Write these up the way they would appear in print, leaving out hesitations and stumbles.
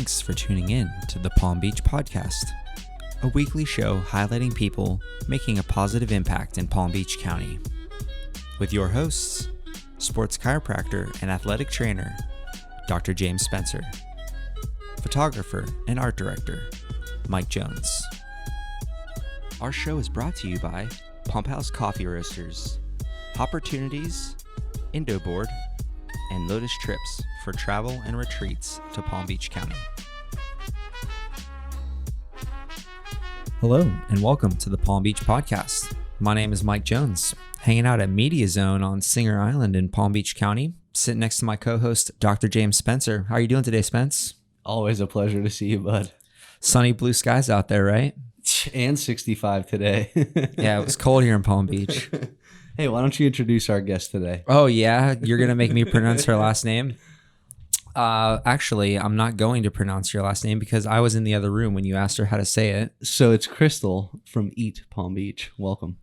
Thanks for tuning in to the Palm Beach Podcast, a weekly show highlighting people making a positive impact in Palm Beach County. With your hosts, sports chiropractor and athletic trainer, Dr. James Spencer, photographer and art director, Mike Jones. Our show is brought to you by Pump House Coffee Roasters, Hopportunities, Indo Board, and Lotus Trips for travel and retreats to Palm Beach County. Hello, and welcome to the Palm Beach Podcast. My name is Mike Jones, hanging out at Media Zone on Singer Island in Palm Beach County, sitting next to my co-host, Dr. James Spencer. How are you doing today, Spence? Always a pleasure to see you, bud. Sunny blue skies out there, right? And 65 today. Yeah, it was cold here in Palm Beach. Hey, why don't you introduce our guest today? Oh, yeah? You're going to make me pronounce her last name? Actually, I'm not going to pronounce your last name because I was in the other room when you asked her how to say it. So it's Crystal from Eat Palm Beach. Welcome.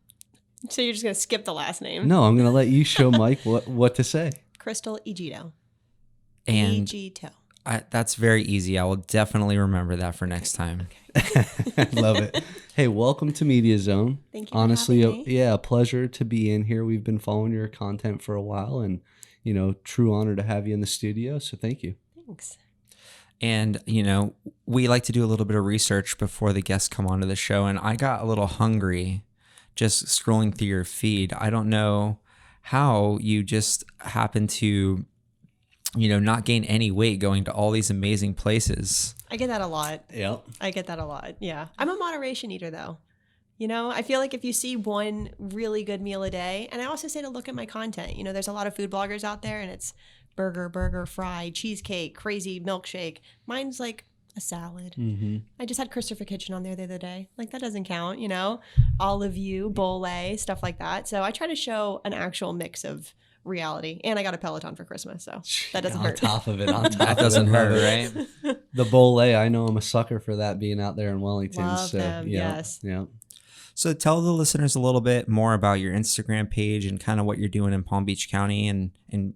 So you're just going to skip the last name? No, I'm going to let you show Mike what to say. Cristyle Egitto. And Egitto. That's very easy. I will definitely remember that for next time. Okay. Love it. Hey, welcome to Media Zone. Thank you. Honestly, for having me. a pleasure to be in here. We've been following your content for a while, and true honor to have you in the studio. So thank you. Thanks. And, we like to do a little bit of research before the guests come onto the show. And I got a little hungry just scrolling through your feed. I don't know how you just happen to, not gain any weight going to all these amazing places. I get that a lot. Yep. I get that a lot. Yeah. I'm a moderation eater, though. I feel like if you see one really good meal a day, and I also say to look at my content. There's a lot of food bloggers out there, and it's burger, fry, cheesecake, crazy milkshake. Mine's like a salad. Mm-hmm. I just had Christopher Kitchen on there the other day. Like, that doesn't count, Olive View, Bole, stuff like that. So I try to show an actual mix of reality. And I got a Peloton for Christmas, so that doesn't hurt. On top of it. That doesn't hurt, right? The Bole, I know I'm a sucker for that being out there in Wellington. Love them, yes. Yeah. So tell the listeners a little bit more about your Instagram page and kind of what you're doing in Palm Beach County and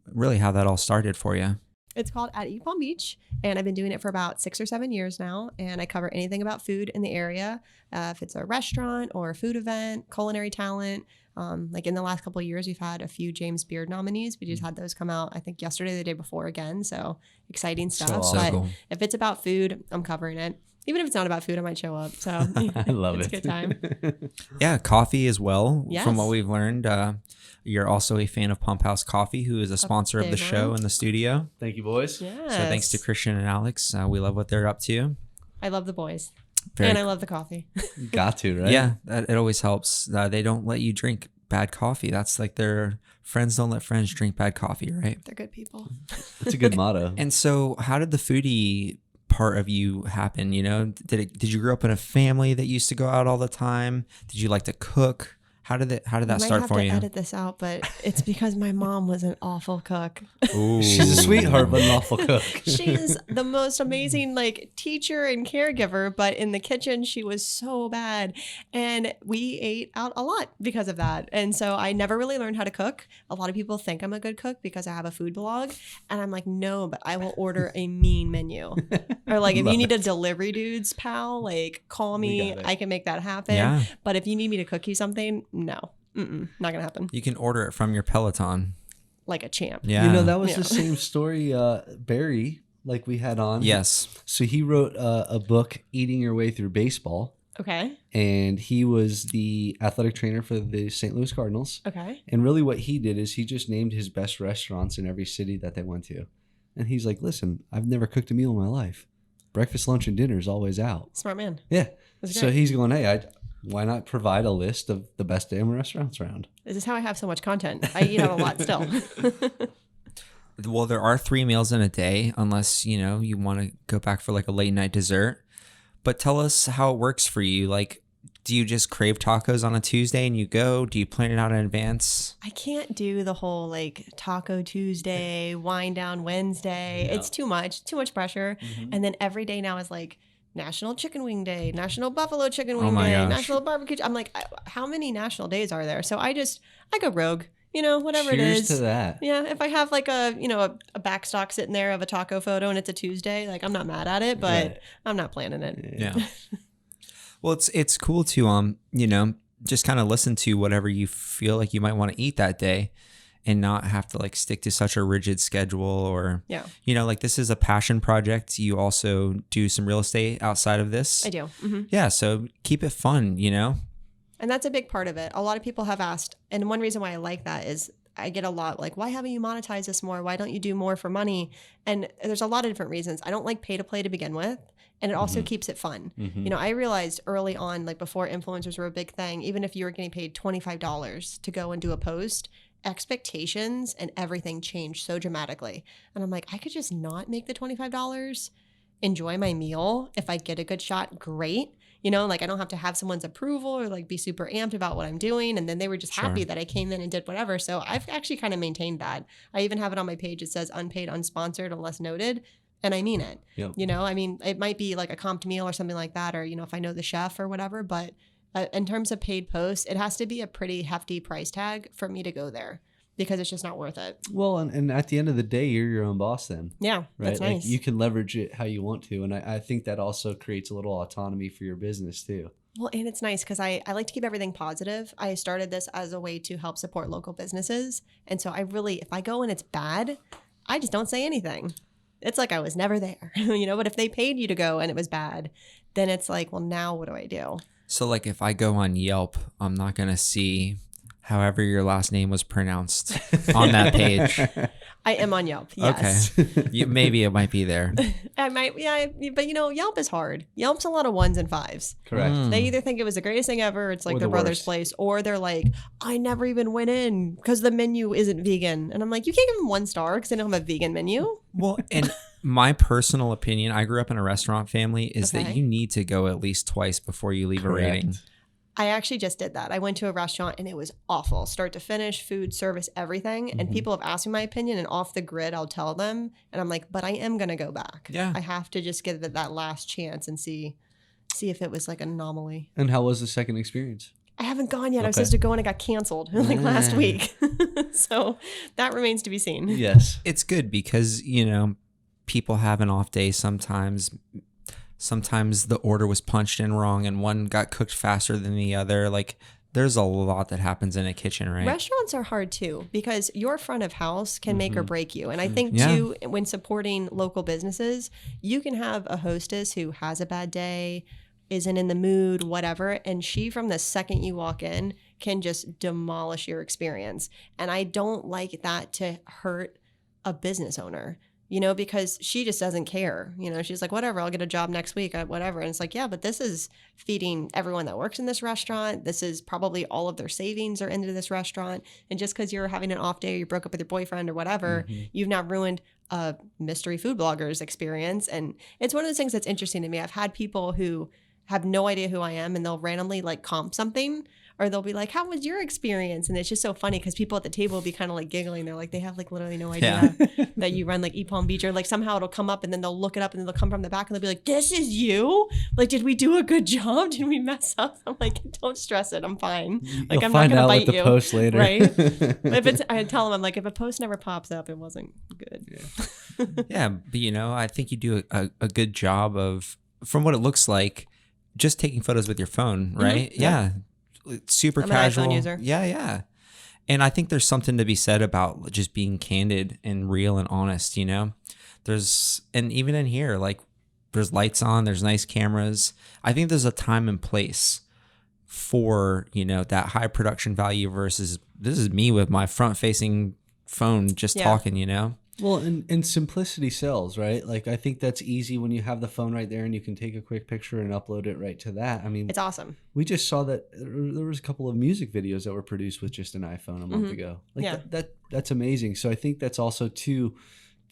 really how that all started for you. It's called at Eat Palm Beach, and I've been doing it for about 6 or 7 years now, and I cover anything about food in the area. If it's a restaurant or a food event, culinary talent. Like in the last couple of years, we've had a few James Beard nominees. We just had those come out, I think, yesterday, the day before again. So exciting stuff. So but cool. If it's about food, I'm covering it. Even if it's not about food, I might show up. So I love it's it. a good time. Yeah, coffee as well. Yes. From what we've learned, you're also a fan of Pump House Coffee, who is a sponsor of the show in the studio. Thank you, boys. Yes. So thanks to Christian and Alex. We love what they're up to. I love the boys. Very And I love the coffee. Got to, right? Yeah, it always helps. They don't let you drink bad coffee. That's like their friends don't let friends drink bad coffee, right? They're good people. That's a good motto. And so how did the foodie part of you happen? Did you grow up in a family that used to go out all the time? Did you like to cook? How did that start for you? I might have to edit this out, but it's because my mom was an awful cook. Ooh. She's a sweetheart, but an awful cook. She is the most amazing teacher and caregiver, but in the kitchen she was so bad, and we ate out a lot because of that. And so I never really learned how to cook. A lot of people think I'm a good cook because I have a food blog, and I'm like, no, but I will order a mean menu. Or if you need a delivery dudes, pal, call me. I can make that happen. Yeah. But if you need me to cook you something, no, not gonna happen. You can order it from your Peloton. Like a champ. Yeah. That was the same story Barry, we had on. Yes. So he wrote a book, Eating Your Way Through Baseball. Okay. And he was the athletic trainer for the St. Louis Cardinals. Okay. And really what he did is he just named his best restaurants in every city that they went to. And he's like, listen, I've never cooked a meal in my life. Breakfast, lunch, and dinner is always out. Smart man. Yeah. That's So great. he's going, hey, why not provide a list of the best damn restaurants around? This is how I have so much content. I eat out a lot still. Well, there are 3 meals in a day, unless, you want to go back for a late night dessert. But tell us how it works for you. Do you just crave tacos on a Tuesday and you go? Do you plan it out in advance? I can't do the whole Taco Tuesday, Wine Down Wednesday. Yeah. It's too much pressure. Mm-hmm. And then every day now is National Chicken Wing Day, National Buffalo Chicken Wing my Day, gosh. National Barbecue. I'm like, how many national days are there? So I go rogue. whatever Cheers it is. to that. Yeah, if I have like a back stock sitting there of a taco photo and it's a Tuesday, like I'm not mad at it, but Right. I'm not planning it. Yeah. Well, it's cool to just kind of listen to whatever you feel like you might want to eat that day, and not have to like stick to such a rigid schedule, or Yeah. like this is a passion project. You also do some real estate outside of this. I do. Mm-hmm. Yeah, so keep it fun. And that's a big part of it. A lot of people have asked, and one reason why I like that is I get a lot like, why haven't you monetized this more? Why don't you do more for money? And there's a lot of different reasons. I don't like pay to play to begin with. And it also keeps it fun. Mm-hmm. I realized early on, like before influencers were a big thing, even if you were getting paid $25 to go and do a post, expectations and everything changed so dramatically. And I'm like, I could just not make the $25, enjoy my meal. If I get a good shot, great. Like I don't have to have someone's approval or like be super amped about what I'm doing. And then they were just happy that I came in and did whatever. So I've actually kind of maintained that. I even have it on my page. It says unpaid, unsponsored, unless noted. And I mean it. Yep. It might be like a comped meal or something like that, or, if I know the chef or whatever, but in terms of paid posts, it has to be a pretty hefty price tag for me to go there, because it's just not worth it. Well, and at the end of the day, you're your own boss then. Yeah, Right? that's nice. Like you can leverage it how you want to. And I think that also creates a little autonomy for your business too. Well, and it's nice because I like to keep everything positive. I started this as a way to help support local businesses. And so if I go and it's bad, I just don't say anything. It's like I was never there, but if they paid you to go and it was bad, then it's like, well, now what do I do? So like if I go on Yelp, I'm not going to see however your last name was pronounced on that page. I am on Yelp. Yes. Okay. Maybe it might be there. I might, yeah, but Yelp is hard. Yelp's a lot of 1s and 5s. Correct. They either think it was the greatest thing ever, it's like Or their the brother's worst. place, or they're like, I never even went in because the menu isn't vegan. And I'm like, you can't give them 1 star because they don't have a vegan menu. Well, and my personal opinion, I grew up in a restaurant family, is that Okay. you need to go at least twice before you leave a rating. I actually just did that. I went to a restaurant and it was awful, start to finish, food, service, everything. And people have asked me my opinion, and off the grid, I'll tell them. And I'm like, but I am going to go back. Yeah. I have to just give it that last chance and see if it was like an anomaly. And how was the second experience? I haven't gone yet. I was Okay. supposed to go and it got canceled like last week. So that remains to be seen. Yes. It's good because, people have an off day sometimes. Sometimes the order was punched in wrong and one got cooked faster than the other. Like there's a lot that happens in a kitchen, right? Restaurants are hard too, because your front of house can make or break you. And I think Yeah. too, when supporting local businesses, you can have a hostess who has a bad day, isn't in the mood, whatever. And she, from the second you walk in, can just demolish your experience. And I don't like that to hurt a business owner. Because she just doesn't care. She's like, whatever, I'll get a job next week, whatever. And it's like, yeah, but this is feeding everyone that works in this restaurant. This is probably all of their savings are into this restaurant. And just because you're having an off day or you broke up with your boyfriend or whatever, you've now ruined a mystery food blogger's experience. And it's one of those things that's interesting to me. I've had people who have no idea who I am and they'll randomly like comp something, or they'll be like, how was your experience? And it's just so funny because people at the table will be kind of like giggling. They're like, they have like literally no idea that you run like Palm Beach, or like somehow it'll come up and then they'll look it up and then they'll come from the back and they'll be like, this is you? Like, did we do a good job? Did we mess up? I'm like, don't stress it. I'm fine. Like, You'll I'm find not out going with to bite the you. post later. Right? I tell them, I'm like, if a post never pops up, it wasn't good. Yeah, but I think you do a good job of, from what it looks like, just taking photos with your phone, right? Yeah. It's super I'm an casual. iPhone user. Yeah. And I think there's something to be said about just being candid and real and honest, There's, and even in here, like there's lights on, there's nice cameras. I think there's a time and place for, that high production value versus this is me with my front facing phone just talking, Well, and simplicity sells, right? Like, I think that's easy when you have the phone right there and you can take a quick picture and upload it right to that. I mean, It's awesome. we just saw that there was a couple of music videos that were produced with just an iPhone a month ago. Like Yeah. that's amazing. So I think that's also too,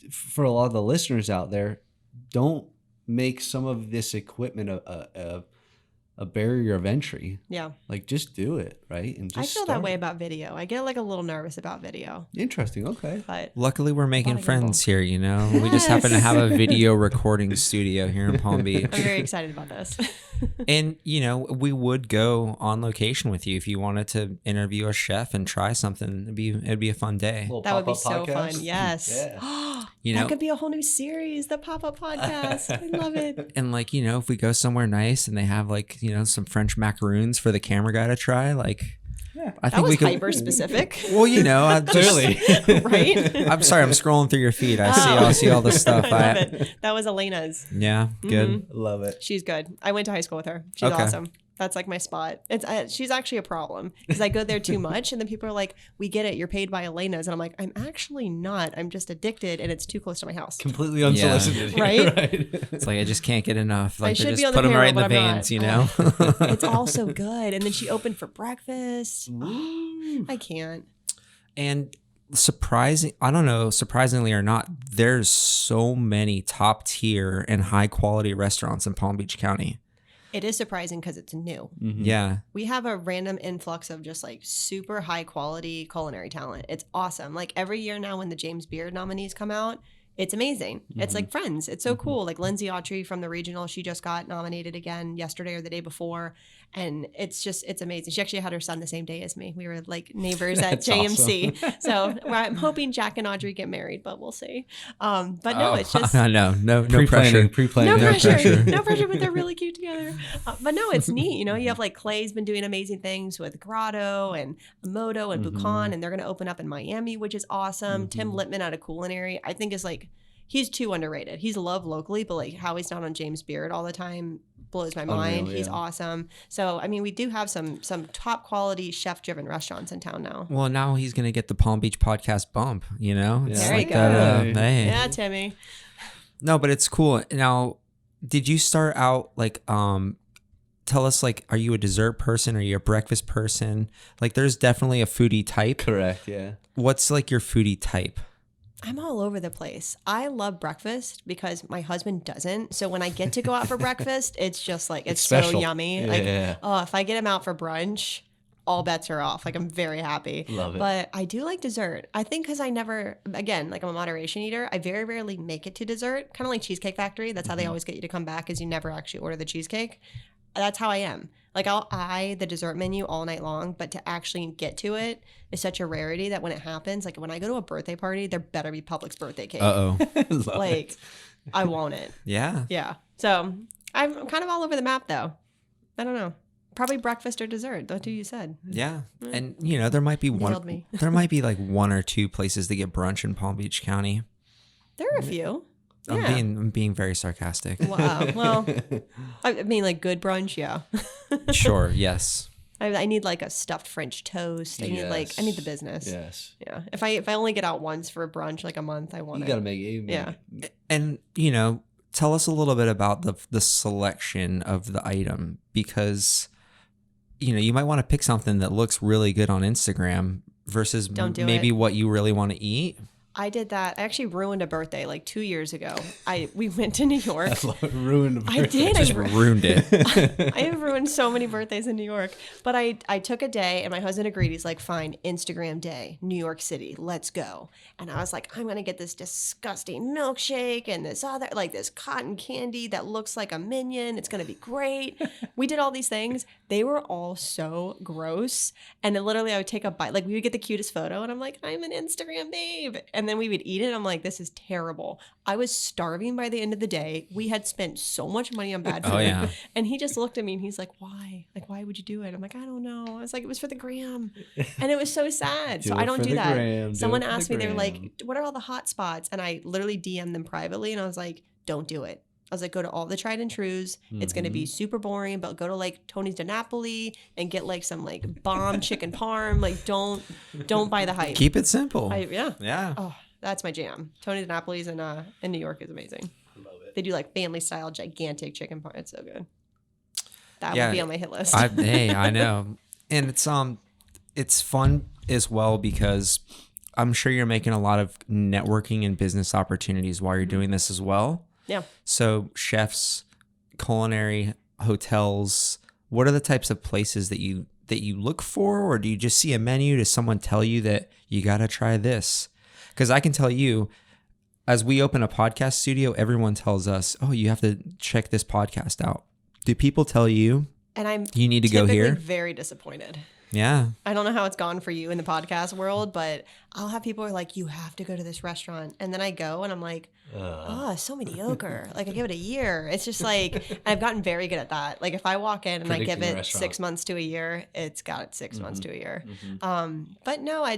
for a lot of the listeners out there, don't make some of this equipment a barrier of entry. Yeah. Like, just do it, right? And just I feel start. that way about video. I get like a little nervous about video, Interesting. Okay. but Luckily, we're making Lot of friends here, We just happen to have a video recording studio here in Palm Beach. I'm very excited about this. And, we would go on location with you if you wanted to interview a chef and try something. It'd be a fun day. That would be so podcast. fun. Yes. Yeah. That could be a whole new series, the pop-up podcast. I love it. And if we go somewhere nice and they have some French macaroons for the camera guy to try, Yeah. I That think was we could. hyper specific. Well, Clearly. Right? I'm sorry, I'm scrolling through your feed. I see all this stuff. I love it. That was Elena's. Yeah, good. Love it. She's good. I went to high school with her. She's Okay. awesome. That's like my spot. It's she's actually a problem because I go there too much, and then people are like, "We get it. You're paid by Elena's," and I'm like, "I'm actually not. I'm just addicted, and it's too close to my house." Completely unsolicited. Right? Right. It's like I just can't get enough. I They should just be on put the them right in the payroll, but veins, I'm It's all so good. And then she opened for breakfast. Ooh. I can't. And surprisingly or not, there's so many top tier and high quality restaurants in Palm Beach County. It is surprising because it's new. Mhm. Yeah. We have a random influx of just like super high quality culinary talent. It's awesome. Like every year now when the James Beard nominees come out, it's amazing. It's like Friends. It's so cool. Like Lindsay Autry from the regional, she just got nominated again yesterday or the day before. And it's amazing. She actually had her son the same day as me. We were like neighbors at That's JMC. So I'm hoping Jack and Audrey get married, but we'll see. But no, it's just no Pre-planning. pressure. Pre-planning. no pressure. pressure. No pressure, but they're really cute together. But no, it's neat. You have like Clay's been doing amazing things with Grotto and Moto and Bucan, and they're going to open up in Miami, which is awesome. Tim Littman out of Culinary, I think is like, he's too underrated. He's loved locally, but like how he's not on James Beard all the time blows my mind. Unreal, He's yeah. awesome. So, I mean, we do have some top quality chef driven restaurants in town now. Well, now he's gonna get the Palm Beach podcast bump. It's There you like go. that. Hey. Yeah, Timmy. No, but it's cool. Now, did you start out tell us, are you a dessert person? Are you a breakfast person? There's definitely a foodie type. Correct. Yeah. What's your foodie type? I'm all over the place. I love breakfast because my husband doesn't. So when I get to go out for breakfast, it's just like, it's so special. yummy. Yeah. If I get him out for brunch, all bets are off. I'm very happy. Love it. But I do like dessert. I think because I never, again, I'm a moderation eater. I very rarely make it to dessert. Kind of like Cheesecake Factory. That's how they always get you to come back, is you never actually order the cheesecake. That's how I am. I'll eye the dessert menu all night long, but to actually get to it is such a rarity that when it happens, when I go to a birthday party, there better be Publix birthday cake. Uh-oh. Love it. I want it. Yeah. Yeah. So I'm kind of all over the map though. I don't know. Probably breakfast or dessert. That's what you said. Yeah. And there might be Nailed me. there might be one or two places to get brunch in Palm Beach County. There are a few. Yeah. I'm being very sarcastic. Wow. Well, I mean, good brunch. Yeah. Sure. Yes. I need a stuffed French toast. I need the business. Yes. Yeah. If I only get out once for a brunch, a month, I want You it. got to make it. Yeah. And tell us a little bit about the selection of the item, because you might want to pick something that looks really good on Instagram versus Don't do maybe it. what you really want to eat. I did that. I actually ruined a birthday 2 years ago. We went to New York. Ruined. I did. Just ruined it. I have ruined so many birthdays in New York. But I took a day and my husband agreed. He's like, fine, Instagram day, New York City, let's go. And I was like, I'm going to get this disgusting milkshake and this other, this cotton candy that looks like a minion. It's going to be great. We did all these things. They were all so gross. And then literally I would take a bite. We would get the cutest photo and I'm like, I'm an Instagram babe. And then we would eat it. I'm like, this is terrible. I was starving by the end of the day. We had spent so much money on bad food. Oh, yeah. And he just looked at me and he's like, why? Why would you do it? I'm like, I don't know. I was like, it was for the gram. And it was so sad. So I don't do that. Someone asked me, they were like, what are all the hot spots? And I literally DM'd them privately and I was like, don't do it. I was like, go to all the tried and trues. It's going to be super boring, but go to Tony's de Napoli and get some bomb chicken parm. Don't buy the hype. Keep it simple. Yeah. Yeah. Oh, that's my jam. Tony's de Napoli's in New York is amazing. Love it. They do family style gigantic chicken parm. It's so good. That Yeah. would be on my hit list. Hey, I know. And it's fun as well because I'm sure you're making a lot of networking and business opportunities while you're doing this as well. Yeah. So chefs, culinary, hotels, what are the types of places that you look for? Or do you just see a menu? Does someone tell you that you got to try this? Because I can tell you, as we open a podcast studio, everyone tells us, oh, you have to check this podcast out. Do people tell you And I'm you need to go here? Very disappointed. Yeah. I don't know how it's gone for you in the podcast world, but I'll have people who are like, you have to go to this restaurant. And then I go and I'm like, oh, so mediocre. Like I give it a year. It's just like, I've gotten very good at that. Like if I walk in and I give it 6 months to a year, it's got 6 months to a year. But no, I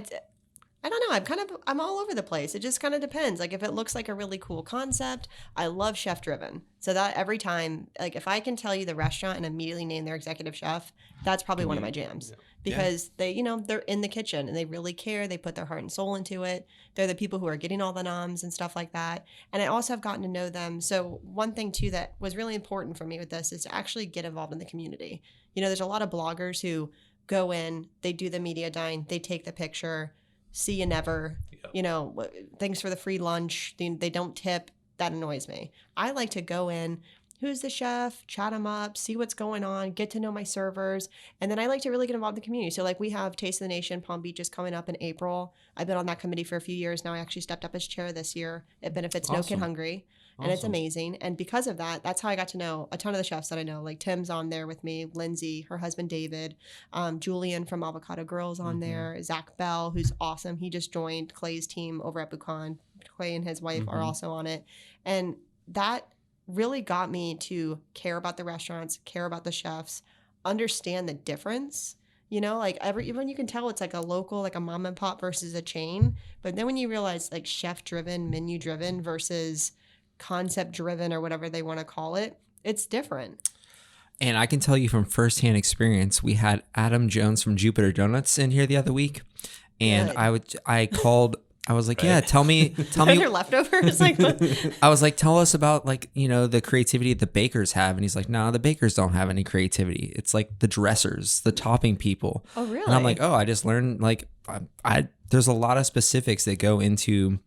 don't know. I'm all over the place. It just kind of depends. Like if it looks like a really cool concept, I love chef driven. So that every time, like if I can tell you the restaurant and immediately name their executive chef, that's probably one of my jams. Yeah. Because they, you know, they're in the kitchen and they really care. They put their heart and soul into it. They're the people who are getting all the noms and stuff like that. And I also have gotten to know them. So one thing too that was really important for me with this is to actually get involved in the community. You know, there's a lot of bloggers who go in, they do the media dine, they take the picture, see you never, you know, thanks for the free lunch. They don't tip. That annoys me. I like to go in, who's the chef, chat them up, see what's going on, get to know my servers. And then I like to really get involved in the community. So like we have Taste of the Nation Palm Beach is coming up in April. I've been on that committee for a few years now. I actually stepped up as chair this year. It benefits No Kid Hungry. And it's amazing. And because of that, that's how I got to know a ton of the chefs that I know. Like Tim's on there with me, Lindsay, her husband David, Julian from Avocado Girls on there, Zach Bell, who's awesome. He just joined Clay's team over at Buchan. Clay and his wife are also on it. And that really got me to care about the restaurants, care about the chefs, understand the difference. You know, like even you can tell it's like a local, like a mom and pop versus a chain. But then when you realize like chef driven, menu driven versus concept driven or whatever they want to call it, it's different. And I can tell you from firsthand experience, we had Adam Jones from Jupiter Donuts in here the other week. And I called, I was like, yeah, tell me. Are there leftovers? Like, I was like, tell us about like, you know, the creativity the bakers have. And he's like, no, the bakers don't have any creativity. It's like the dressers, the topping people. Oh, really? And I'm like, oh, I just learned like, there's a lot of specifics that go into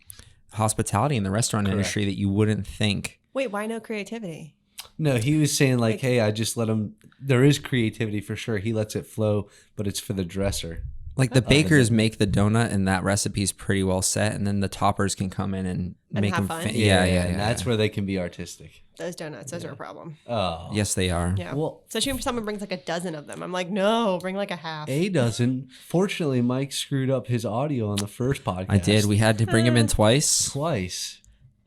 hospitality in the restaurant industry that you wouldn't think. Wait, why no creativity? No, he was saying like, hey, I just let him. There is creativity for sure. He lets it flow, but it's for the dresser. Like the bakers make the donut and that recipe's pretty well set, and then the toppers can come in and make have them fun. Yeah. And that's where they can be artistic. Those donuts, those are a problem. Oh, yes, they are. Yeah. Well, especially if someone brings like a dozen of them. I'm like, no, bring like a half. a dozen. Fortunately, Mike screwed up his audio on the first podcast. I did. We had to bring him in twice.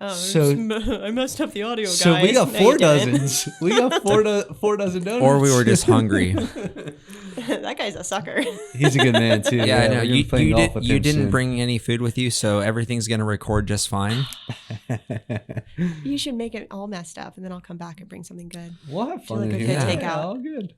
Oh, so I messed up the audio, guys. So we got No, 4 you didn't. dozens. We got four dozen donuts. Or we were just hungry. That guy's a sucker. He's a good man too. Yeah, I know. You didn't soon. bring any food with you, so everything's gonna record just fine. You should make it all messed up, and then I'll come back and bring something good. We'll have fun like in a here. good takeout. Yeah, all good.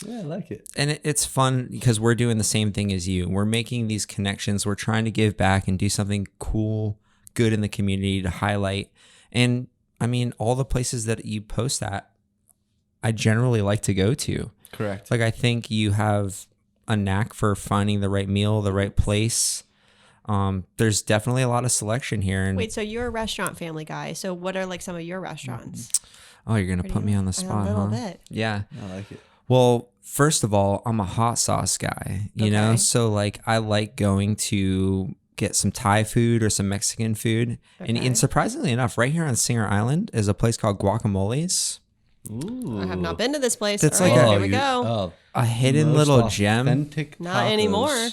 Yeah, I like it. And it's fun because we're doing the same thing as you. We're making these connections. We're trying to give back and do something cool, good in the community to highlight. And I mean, all the places that you post at, I generally like to go to. Correct. Like I think you have a knack for finding the right meal, the right place. There's definitely a lot of selection here. And wait, so you're a restaurant family guy. So what are like some of your restaurants? Oh, you're gonna put me on the spot, a little huh? bit. Yeah. I like it. Well, first of all, I'm a hot sauce guy, you know? So like I like going to get some Thai food or some Mexican food. Okay. And surprisingly enough, right here on Singer Island is a place called Guacamole's. Ooh. I have not been to this place. That's All like right, a- here we go. A hidden little gem. Authentic Not tacos. anymore.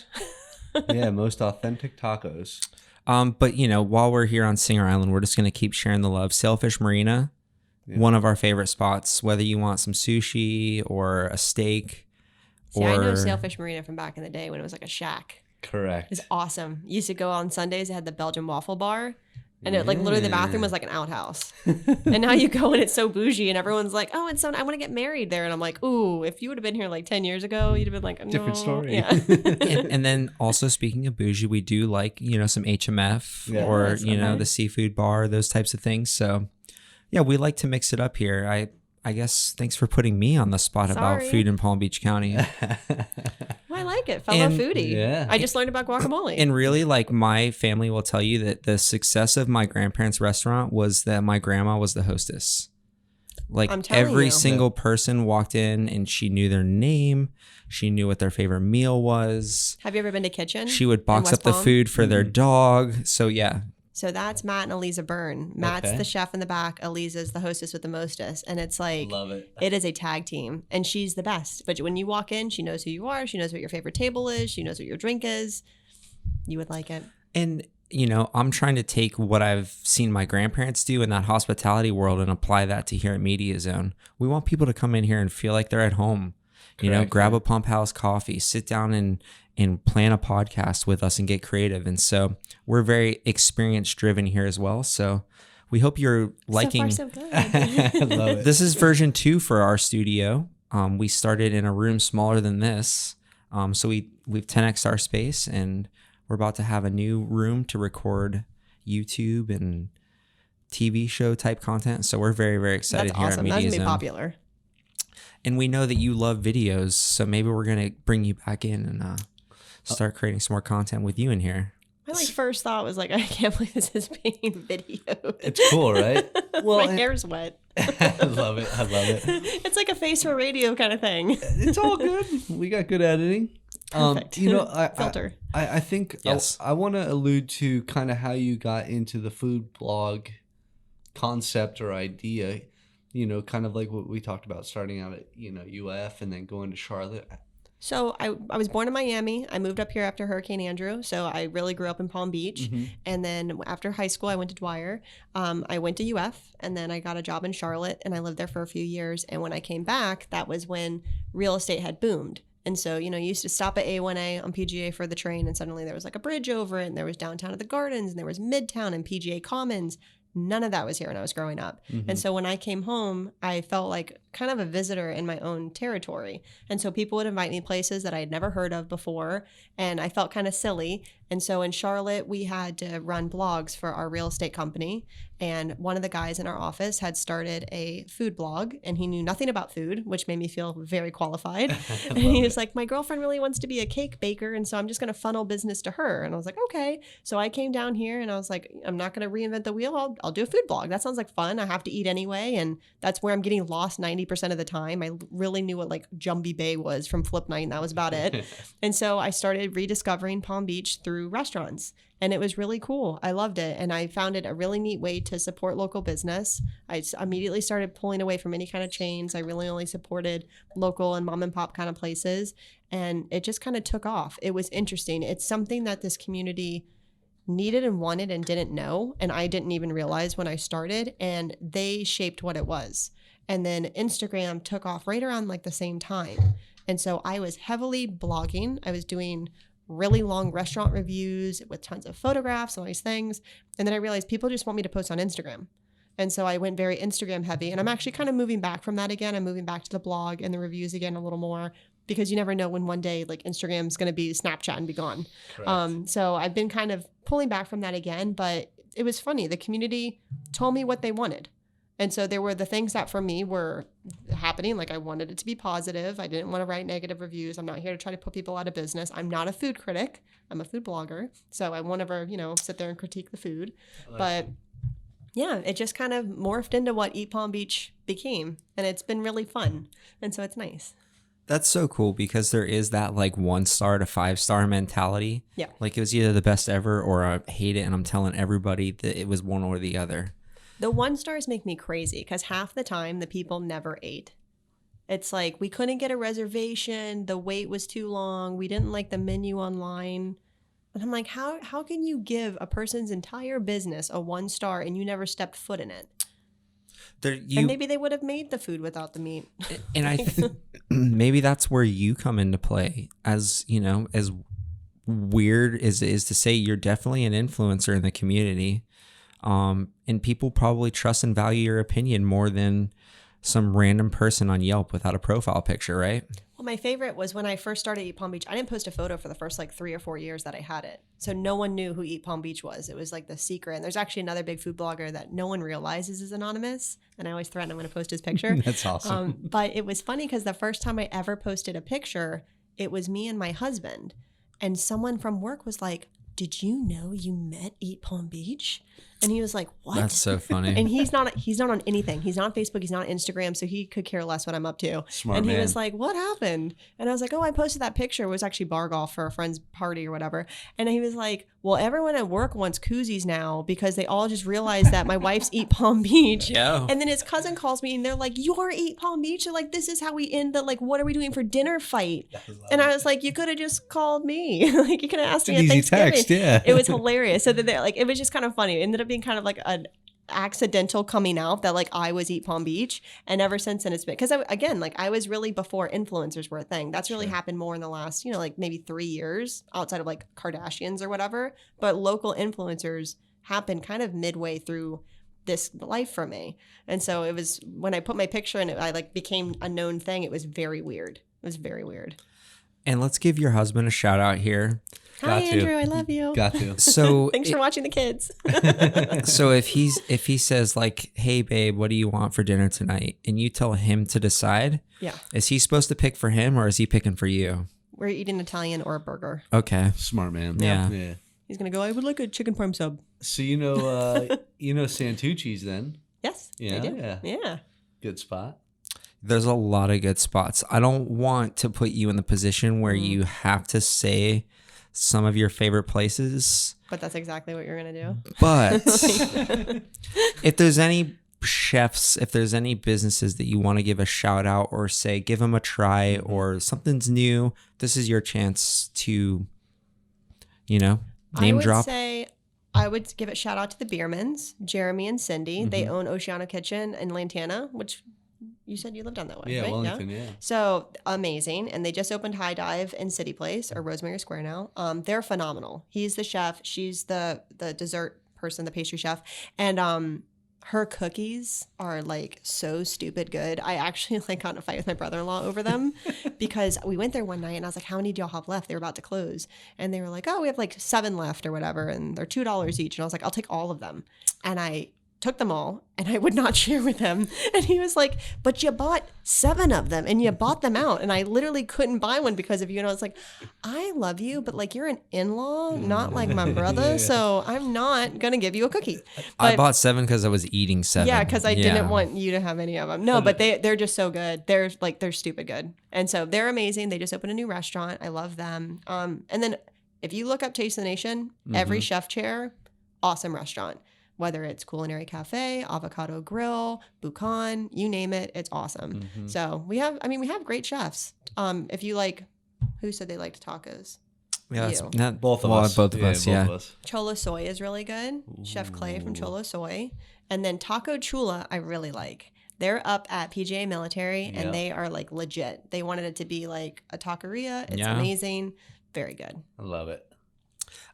Yeah, most authentic tacos. But you know, while we're here on Singer Island, we're just going to keep sharing the love. Sailfish Marina, one of our favorite spots, whether you want some sushi or a steak. See, I know Sailfish Marina from back in the day when it was like a shack. Correct. It's awesome. You used to go on Sundays. They had the Belgian waffle bar. And it like literally the bathroom was like an outhouse. And now you go and it's so bougie and everyone's like, oh, it's so I want to get married there. And I'm like, ooh, if you would have been here like 10 years ago, you'd have been like, no. Different story. Yeah. and then also speaking of bougie, we do like, you know, some HMF or, Yes, you know, the seafood bar, those types of things. So yeah, we like to mix it up here. I guess thanks for putting me on the spot about food in Palm Beach County. Well, I like it. Fellow foodie. Yeah. I just learned about guacamole. And really, like, my family will tell you that the success of my grandparents' restaurant was that my grandma was the hostess. Like, every single person walked in and she knew their name. She knew what their favorite meal was. Have you ever been to Kitchen? She would box up the food for their dog. So, yeah. So that's Matt and Eliza Byrne. Matt's Okay. the chef in the back. Eliza's the hostess with the mostest. And it's like, Love it. it is a tag team. And she's the best. But when you walk in, she knows who you are. She knows what your favorite table is. She knows what your drink is. You would like it. And, I'm trying to take what I've seen my grandparents do in that hospitality world and apply that to here at Media Zone. We want people to come in here and feel like they're at home. Correct. Grab a Pump House coffee, sit down and plan a podcast with us and get creative. And so we're very experience driven here as well. So we hope you're liking. So far, so good. I love it. This is version 2 for our studio. We started in a room smaller than this. So we've 10x our space, and we're about to have a new room to record YouTube and TV show type content. So we're very, very excited That's here awesome. at That's Media going to be Zone. popular. And we know that you love videos, so maybe we're going to bring you back in and start creating some more content with you in here. My first thought was like, I can't believe this is being videoed. It's cool, right? Well, My hair's wet. I love it. It's like a face for radio kind of thing. It's all good. We got good editing. Perfect. Filter. I think Yes. I want to allude to kind of how you got into the food blog concept or idea. Kind of like what we talked about, starting out at UF and then going to Charlotte. So I was born in Miami. I moved up here after Hurricane Andrew. So I really grew up in Palm Beach. Mm-hmm. And then after high school, I went to Dwyer. I went to UF, and then I got a job in Charlotte, and I lived there for a few years. And when I came back, that was when real estate had boomed. And so, you used to stop at A1A on PGA for the train, and suddenly there was like a bridge over it, and there was downtown at the Gardens, and there was Midtown and PGA Commons. None of that was here when I was growing up. Mm-hmm. And so when I came home, I felt like kind of a visitor in my own territory. And so people would invite me places that I had never heard of before, and I felt kind of silly. And so in Charlotte, we had to run blogs for our real estate company. And one of the guys in our office had started a food blog, and he knew nothing about food, which made me feel very qualified. And he was like, my girlfriend really wants to be a cake baker, and so I'm just going to funnel business to her. And I was like, okay. So I came down here and I was like, I'm not going to reinvent the wheel. I'll do a food blog. That sounds like fun. I have to eat anyway. And that's where I'm getting lost 90% of the time. I really knew what like Jumbie Bay was from Flip Night, and that was about it. And so I started rediscovering Palm Beach through restaurants. And it was really cool. I loved it. And I found it a really neat way to support local business. I immediately started pulling away from any kind of chains. I really only supported local and mom and pop kind of places. And it just kind of took off. It was interesting. It's something that this community needed and wanted and didn't know. And I didn't even realize when I started. And they shaped what it was. And then Instagram took off right around like the same time. And so I was heavily blogging. I was doing really long restaurant reviews with tons of photographs and all these things. And then I realized people just want me to post on Instagram. And so I went very Instagram heavy, and I'm actually kind of moving back from that again. I'm moving back to the blog and the reviews again a little more, because you never know when one day like Instagram's going to be Snapchat and be gone. So I've been kind of pulling back from that again, but it was funny. The community told me what they wanted. And so there were the things that for me were happening. Like I wanted it to be positive. I didn't want to write negative reviews. I'm not here to try to put people out of business. I'm not a food critic. I'm a food blogger. So I won't ever, sit there and critique the food. But yeah, it just kind of morphed into what Eat Palm Beach became. And it's been really fun. And so it's nice. That's so cool, because there is that like 1-star to 5-star mentality. Yeah. Like it was either the best ever or I hate it and I'm telling everybody that it was one or the other. The 1-stars make me crazy because half the time the people never ate. It's like we couldn't get a reservation. The wait was too long. We didn't like the menu online. And I'm like, how can you give a person's entire business a 1-star and you never stepped foot in it? And maybe they would have made the food without the meat. And I maybe that's where you come into play. As as weird as it is to say, you're definitely an influencer in the community. And people probably trust and value your opinion more than some random person on Yelp without a profile picture, right? Well, my favorite was when I first started Eat Palm Beach. I didn't post a photo for the first like 3 or 4 years that I had it. So no one knew who Eat Palm Beach was. It was like the secret. And there's actually another big food blogger that no one realizes is anonymous. And I always threaten I'm going to post his picture. That's awesome. But it was funny because the first time I ever posted a picture, it was me and my husband. And someone from work was like, did you know you met Eat Palm Beach? And he was like, what? That's so funny. And he's not on anything. He's not on Facebook. He's not on Instagram. So he could care less what I'm up to. Smart and he man. was like, what happened? And I was like, oh, I posted that picture. It was actually bar golf for a friend's party or whatever. And he was like, well, everyone at work wants koozies now because they all just realized that my wife's Eat Palm Beach. Yeah. And then his cousin calls me and they're like, you're Eat Palm Beach? They're like, this is how we end the, like, what are we doing for dinner fight? And I was like, you could have just called me. Like, you could have asked me at Easy Thanksgiving. text, yeah. It was hilarious. So that like, it was just kind of funny. It ended up being kind of like an accidental coming out that like I was Eat Palm Beach, and ever since then it's been, because again, like I was really before influencers were a thing. That's really happened more in the last, like maybe 3 years outside of like Kardashians or whatever. But local influencers happened kind of midway through this life for me. And so it was when I put my picture in it, I like became a known thing. It was very weird. It was very weird. And let's give your husband a shout out here. Hi, Got to. Andrew. I love you. Got to. So Thanks for watching the kids. so if he says like, hey babe, what do you want for dinner tonight? And you tell him to decide, Yeah. is he supposed to pick for him or is he picking for you? We're eating Italian or a burger. Okay. Smart man. Yeah. Yeah. He's going to go, I would like a chicken parm sub. So you know Santucci's then? Yes, Yeah, I do. yeah. Yeah. Good spot. There's a lot of good spots. I don't want to put you in the position where you have to say some of your favorite places. But that's exactly what you're going to do. But if there's any chefs, if there's any businesses that you want to give a shout out or say, give them a try or something's new, this is your chance to, name drop. I would give a shout out to the Biermans, Jeremy and Cindy. They own Oceano Kitchen in Lantana, which you said you lived on that way, Yeah, right? Wellington, yeah. So amazing. And they just opened High Dive in City Place or Rosemary Square now. They're phenomenal. He's the chef. She's the dessert person, the pastry chef. And her cookies are like so stupid good. I actually like got in a fight with my brother-in-law over them because we went there one night and I was like, how many do y'all have left? They were about to close. And they were like, oh, we have like 7 left or whatever. And they're $2 each. And I was like, I'll take all of them. And I took them all and I would not share with him. And he was like, but you bought 7 of them and you bought them out. And I literally couldn't buy one because of you. And I was like, I love you, but like you're an in-law, not like my brother. Yeah. So I'm not going to give you a cookie. I But- bought 7 because I was eating 7. yeah, because I didn't want you to have any of them. No, but they're just so good. They're stupid good. And so they're amazing. They just opened a new restaurant. I love them. And then if you look up Taste of the Nation, every chef chair, awesome restaurant. Whether it's Culinary Cafe, Avocado Grill, Bucan, you name it, it's awesome. So we have great chefs. If you like, who said they liked tacos? Yeah, that's You. not Both of well, us. Both of us, yeah. Both of us. Cholo Soy is really good. Chef Clay from Cholo Soy. And then Taco Chula, I really like. They're up at PGA Military and Yeah. they are like legit. They wanted it to be like a taqueria. It's Yeah. amazing. Very good. I love it.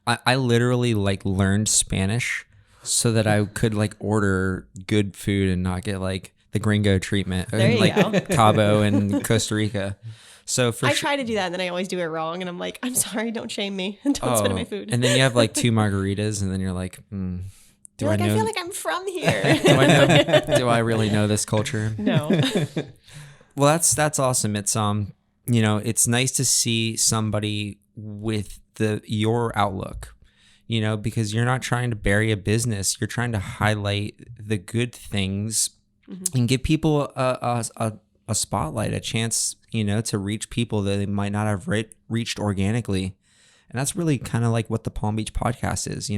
I literally like learned Spanish so that I could like order good food and not get like the gringo treatment There you like go. Cabo and Costa Rica. So for I sure. try to do that and then I always do it wrong. And I'm like, I'm sorry, don't shame me. Don't spit in my food. And then you have like 2 margaritas and then you're like, do You're I like, know? I feel like I'm from here. Do I really know this culture? No. Well, that's awesome. It's it's nice to see somebody with your outlook, because you're not trying to bury a business. You're trying to highlight the good things and give people a spotlight, a chance, to reach people that they might not have reached organically. And that's really kind of like what the Palm Beach podcast is,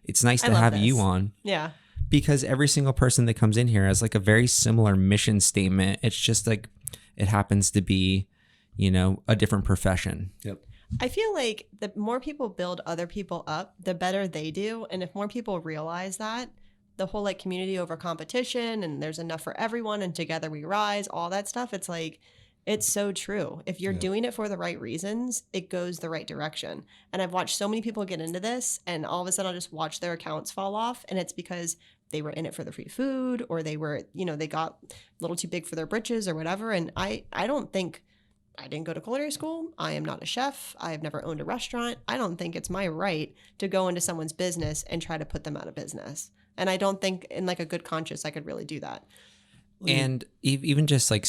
It's nice I to love have you this. on. Yeah. Because every single person that comes in here has like a very similar mission statement. It's just like it happens to be, a different profession. Yep. I feel like the more people build other people up, the better they do. And if more people realize that, the whole like community over competition and there's enough for everyone and together we rise, all that stuff, it's like, it's so true. If you're doing it for the right reasons, it goes the right direction. And I've watched so many people get into this and all of a sudden I'll just watch their accounts fall off. And it's because they were in it for the free food or they were, they got a little too big for their britches or whatever. And I don't think, I didn't go to culinary school. I am not a chef. I have never owned a restaurant. I don't think it's my right to go into someone's business and try to put them out of business. And I don't think in like a good conscience I could really do that. And even just like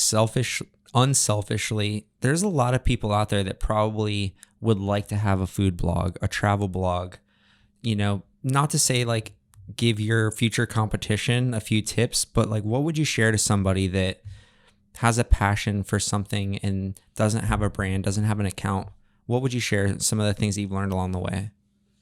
unselfishly, there's a lot of people out there that probably would like to have a food blog, a travel blog, you know, not to say like give your future competition a few tips, but like what would you share to somebody that has a passion for something and doesn't have a brand, doesn't have an account? What would you share some of the things that you've learned along the way?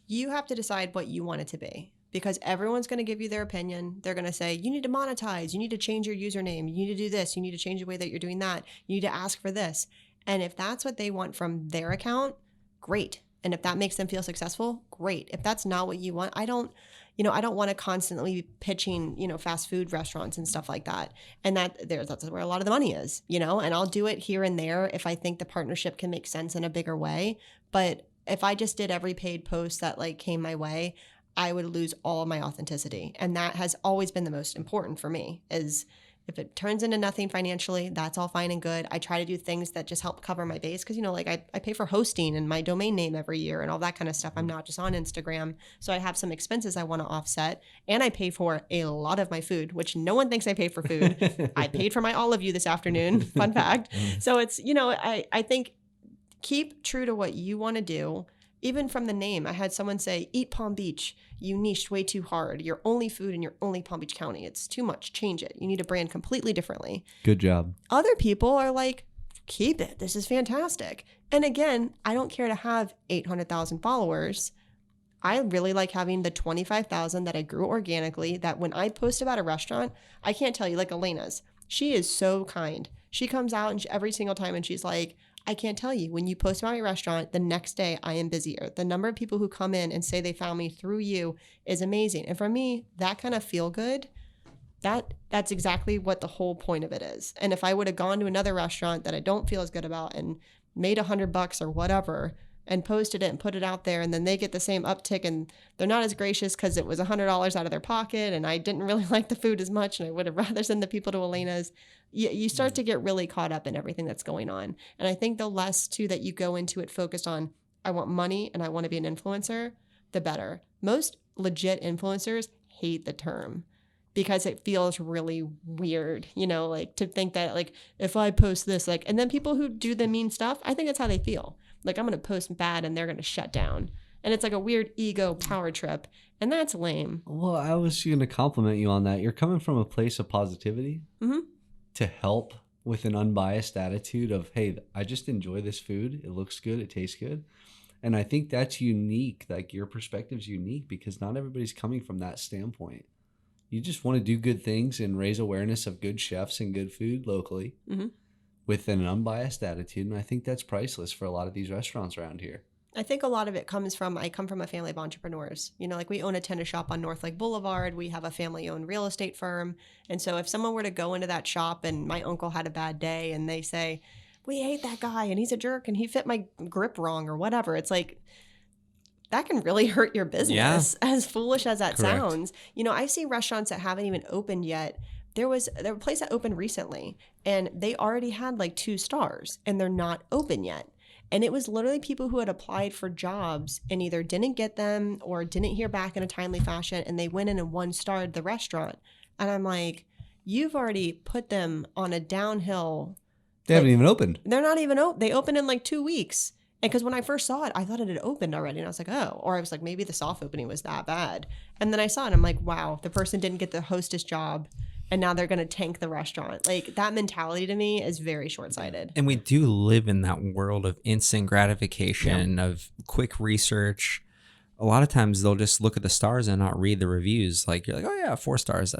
You have to decide what you want it to be, because everyone's going to give you their opinion. They're going to say, you need to monetize, you need to change your username, you need to do this, you need to change the way that you're doing that, you need to ask for this. And if that's what they want from their account, great. And if that makes them feel successful, great. If that's not what you want, I don't want to constantly be pitching, fast food restaurants and stuff like that. And that's where a lot of the money is, and I'll do it here and there if I think the partnership can make sense in a bigger way. But if I just did every paid post that like came my way, I would lose all of my authenticity. And that has always been the most important for me, is if it turns into nothing financially, that's all fine and good. I try to do things that just help cover my base because, I pay for hosting and my domain name every year and all that kind of stuff. I'm not just on Instagram. So I have some expenses I want to offset. And I pay for a lot of my food, which no one thinks I pay for food. I paid for my all of you this afternoon. Fun fact. So it's, I think keep true to what you want to do. Even from the name, I had someone say, eat Palm Beach. You niched way too hard. You're only food and you're only Palm Beach County. It's too much. Change it. You need to brand completely differently. Good job. Other people are like, keep it. This is fantastic. And again, I don't care to have 800,000 followers. I really like having the 25,000 that I grew organically, that when I post about a restaurant, I can't tell you, like Elena's, she is so kind. She comes out and every single time and she's like, I can't tell you, when you post about your restaurant, the next day I am busier. The number of people who come in and say they found me through you is amazing. And for me, that kind of feel good, that's exactly what the whole point of it is. And if I would have gone to another restaurant that I don't feel as good about and made $100 or whatever and posted it and put it out there, and then they get the same uptick and they're not as gracious because it was $100 out of their pocket and I didn't really like the food as much and I would have rather send the people to Elena's, you start to get really caught up in everything that's going on. And I think the less too that you go into it focused on, I want money and I want to be an influencer, the better. Most legit influencers hate the term because it feels really weird, like to think that like if I post this, like, and then people who do the mean stuff, I think that's how they feel. Like I'm going to post bad and they're going to shut down. And it's like a weird ego power trip. And that's lame. Well, I was going to compliment you on that. You're coming from a place of positivity to help with an unbiased attitude of, hey, I just enjoy this food. It looks good. It tastes good. And I think that's unique. Like your perspective's unique because not everybody's coming from that standpoint. You just want to do good things and raise awareness of good chefs and good food locally with an unbiased attitude. And I think that's priceless for a lot of these restaurants around here. I think a lot of it comes from, I come from a family of entrepreneurs. Like we own a tennis shop on North Lake Boulevard. We have a family-owned real estate firm. And so if someone were to go into that shop and my uncle had a bad day and they say, we hate that guy and he's a jerk and he fit my grip wrong or whatever, it's like, that can really hurt your business, as foolish as that sounds. I see restaurants that haven't even opened yet. There was a place that opened recently and they already had like 2 stars and they're not open yet. And it was literally people who had applied for jobs and either didn't get them or didn't hear back in a timely fashion. And they went in and 1-starred the restaurant. And I'm like, you've already put them on a downhill. They haven't even opened. They're not even open. They opened in like 2 weeks. And because when I first saw it, I thought it had opened already. And I was like, oh, or I was like, maybe the soft opening was that bad. And then I saw it and I'm like, wow, the person didn't get the hostess job. And now they're going to tank the restaurant. Like that mentality to me is very short-sighted. And we do live in that world of instant gratification, of quick research. A lot of times they'll just look at the stars and not read the reviews. Like you're like, oh yeah, 4 stars.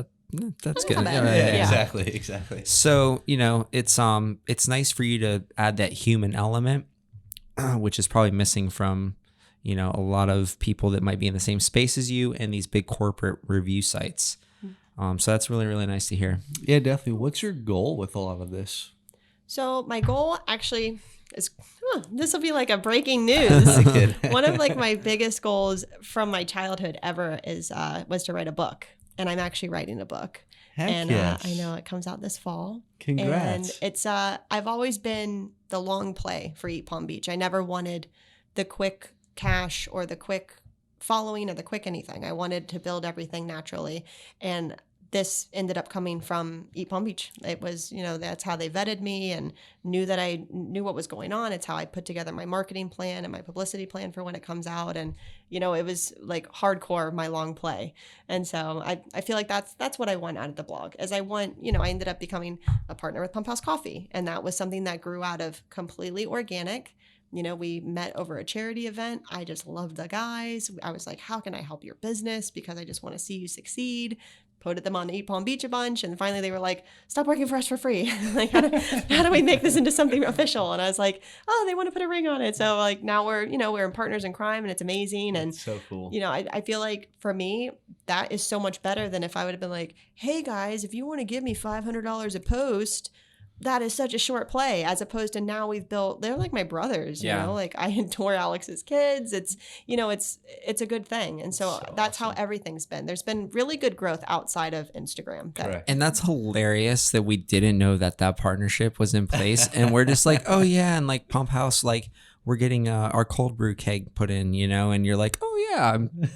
That's good. Yeah, exactly. So, it's nice for you to add that human element, which is probably missing from, a lot of people that might be in the same space as you and these big corporate review sites. So that's really, really nice to hear. Yeah, definitely. What's your goal with a lot of this? So my goal actually is, this will be like a breaking news. One of like my biggest goals from my childhood ever was to write a book. And I'm actually writing a book. Heck yes. I know it comes out this fall. Congrats. And it's, I've always been the long play for Eat Palm Beach. I never wanted the quick cash or the quick following or the quick anything. I wanted to build everything naturally. And this ended up coming from Eat Palm Beach. It was, that's how they vetted me and knew that I knew what was going on. It's how I put together my marketing plan and my publicity plan for when it comes out. And, it was like hardcore, my long play. And so I feel like that's what I want out of the blog. As I ended up becoming a partner with Pump House Coffee. And that was something that grew out of completely organic. We met over a charity event. I just loved the guys. I was like, how can I help your business? Because I just want to see you succeed. Put them on Eat Palm Beach a bunch. And finally they were like, stop working for us for free. Like, how do we make this into something official? And I was like, oh, they want to put a ring on it. So like now we're in partners in crime and it's amazing. And that's so cool. I feel like for me, that is so much better than if I would have been like, hey guys, if you want to give me $500 a post, that is such a short play, as opposed to now they're like my brothers, like I adore Alex's kids. It's, it's a good thing. And so that's awesome. How everything's been. There's been really good growth outside of Instagram. And that's hilarious that we didn't know that partnership was in place. And we're just like, oh yeah. And like Pump House, like we're getting our cold brew keg put in, and you're like, oh yeah, I'm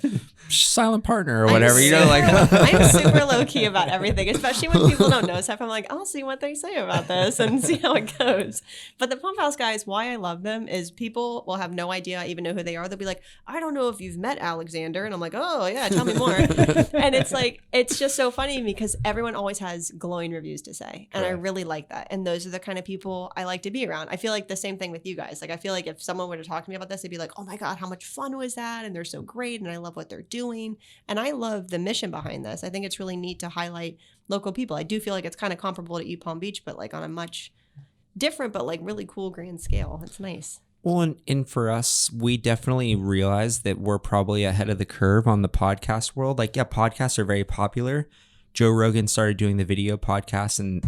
silent partner or whatever, I'm super low key about everything, especially when people don't know stuff. I'm like, I'll see what they say about this and see how it goes. But the Pump House guys, why I love them is people will have no idea I even know who they are. They'll be like, I don't know if you've met Alexander. And I'm like, oh yeah, tell me more. And it's like, it's just so funny because everyone always has glowing reviews to say. And I really like that. And those are the kind of people I like to be around. I feel like the same thing with you guys. Like, I feel like if someone were to talk to me about this, they'd be like, oh my God, how much fun was that? And they're so great. And I love what they're doing. And I love the mission behind this. I think it's really neat to highlight local people. I do feel like it's kind of comparable to Eat Palm Beach, but like on a much different, but like really cool grand scale. It's nice. Well, and for us, we definitely realize that we're probably ahead of the curve on the podcast world. Like, yeah, podcasts are very popular. Joe Rogan started doing the video podcast, and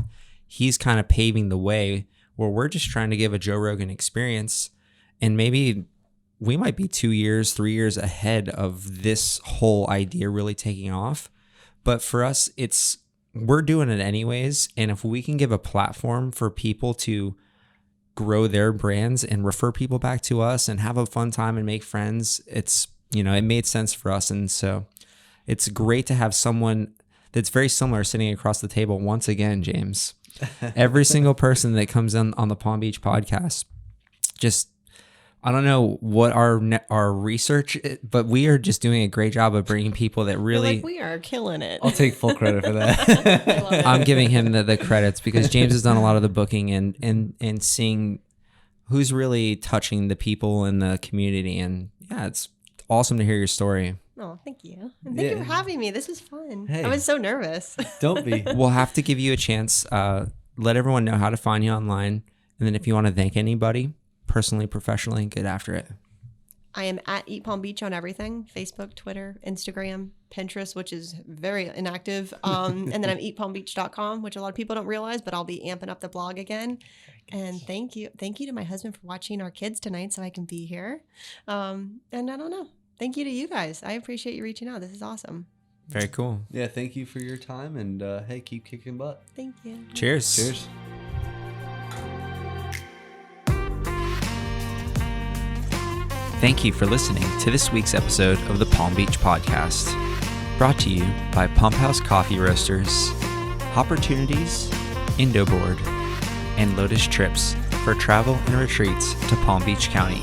he's kind of paving the way where we're just trying to give a Joe Rogan experience. And maybe we might be 2 years, 3 years ahead of this whole idea really taking off. But for us, we're doing it anyways. And if we can give a platform for people to grow their brands and refer people back to us and have a fun time and make friends, it made sense for us. And so it's great to have someone that's very similar sitting across the table once again, James. Every single person that comes on the Palm Beach podcast, just, I don't know what our research is, but we are just doing a great job of bringing people that really... Like, we are killing it. I'll take full credit for that. I'm giving him the credits because James has done a lot of the booking and seeing who's really touching the people in the community. And yeah, it's awesome to hear your story. Oh, thank you. And thank you for having me. This was fun. Hey, I was so nervous. Don't be. We'll have to give you a chance. Let everyone know how to find you online. And then if you want to thank anybody, personally, professionally, get after it. I am at Eat Palm Beach on everything: Facebook, Twitter, Instagram, Pinterest, which is very inactive. And then I'm eatpalmbeach.com, which a lot of people don't realize, but I'll be amping up the blog again. And thank you to my husband for watching our kids tonight so I can be here. And I don't know. Thank you to you guys. I appreciate you reaching out. This is awesome. Very cool. Yeah, thank you for your time, and hey, keep kicking butt. Thank you. Cheers. Cheers. Thank you for listening to this week's episode of the Palm Beach Podcast, brought to you by Pump House Coffee Roasters, Hopportunities, Indo, and Lotus Trips for travel and retreats to Palm Beach County.